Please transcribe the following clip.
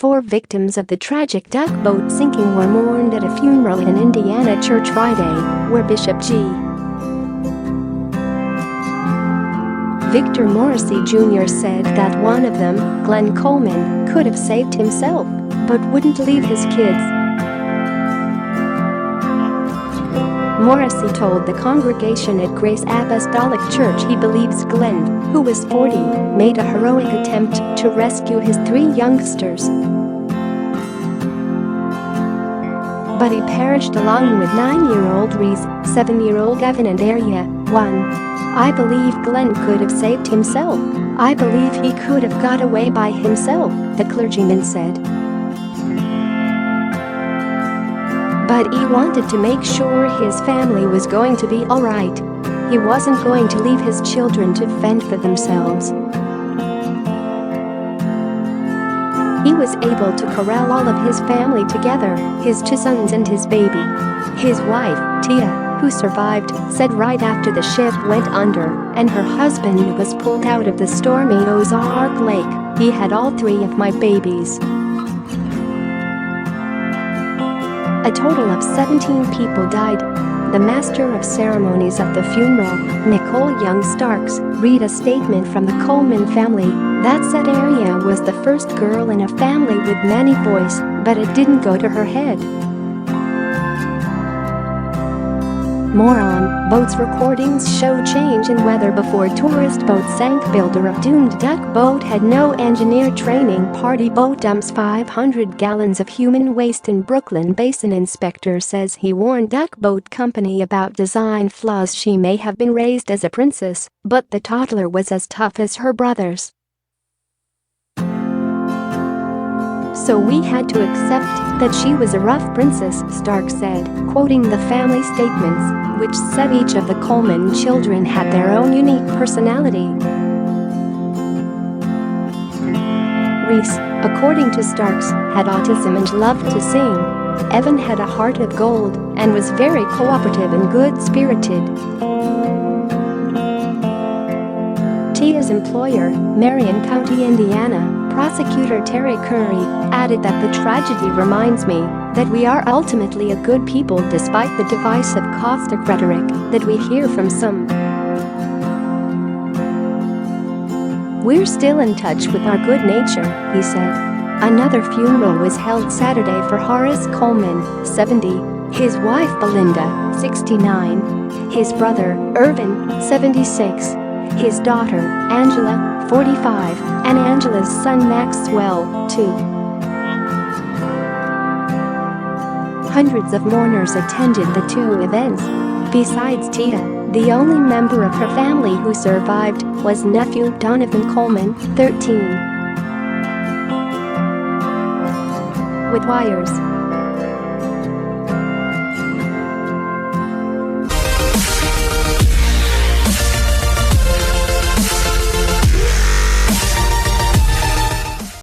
4 victims of the tragic duck boat sinking were mourned at a funeral in Indiana Church Friday, where Bishop G. Victor Morrisey Jr. said that one of them, Glenn Coleman, could have saved himself, but wouldn't leave his kids. Morrisey told the congregation at Grace Apostolic Church he believes Glenn, who was 40, made a heroic attempt to rescue his 3 youngsters. But he perished along with 9-year-old Reece, 7-year-old Evan and Arya, 1. I believe Glenn could have saved himself. I believe he could have got away by himself, the clergyman said. But he wanted to make sure his family was going to be all right. He wasn't going to leave his children to fend for themselves. He was able to corral all of his family together, his 2 sons and his baby. His wife, Tia, who survived, said right after the ship went under and her husband was pulled out of the stormy Ozark lake, he had all 3 of my babies. A total of 17 people died. The master of ceremonies at the funeral, Nicole Young Starks, read a statement from the Coleman family that said Arya was the first girl in a family with many boys, but it didn't go to her head. More on boats. Recordings show change in weather before tourist boat sank. Builder of doomed duck boat had no engineer training. Party boat dumps 500 gallons of human waste in Brooklyn Basin. Inspector says he warned duck boat company about design flaws. She may have been raised as a princess, but the toddler was as tough as her brothers. So we had to accept that she was a rough princess, Stark said, quoting the family statements, which said each of the Coleman children had their own unique personality. Reece, according to Starks, had autism and loved to sing. Evan had a heart of gold and was very cooperative and good-spirited. Tia's employer, Marion County, Indiana, Prosecutor Terry Curry, added that the tragedy reminds me that we are ultimately a good people despite the divisive caustic rhetoric that we hear from some. We're still in touch with our good nature, he said. Another funeral was held Saturday for Horace Coleman, 70, his wife Belinda, 69, his brother, Irvin, 76, his daughter, Angela, 45, and Angela's son Maxwell, 2. Hundreds of mourners attended the 2 events. Besides Tia, the only member of her family who survived was nephew Donovan Coleman, 13. With wires.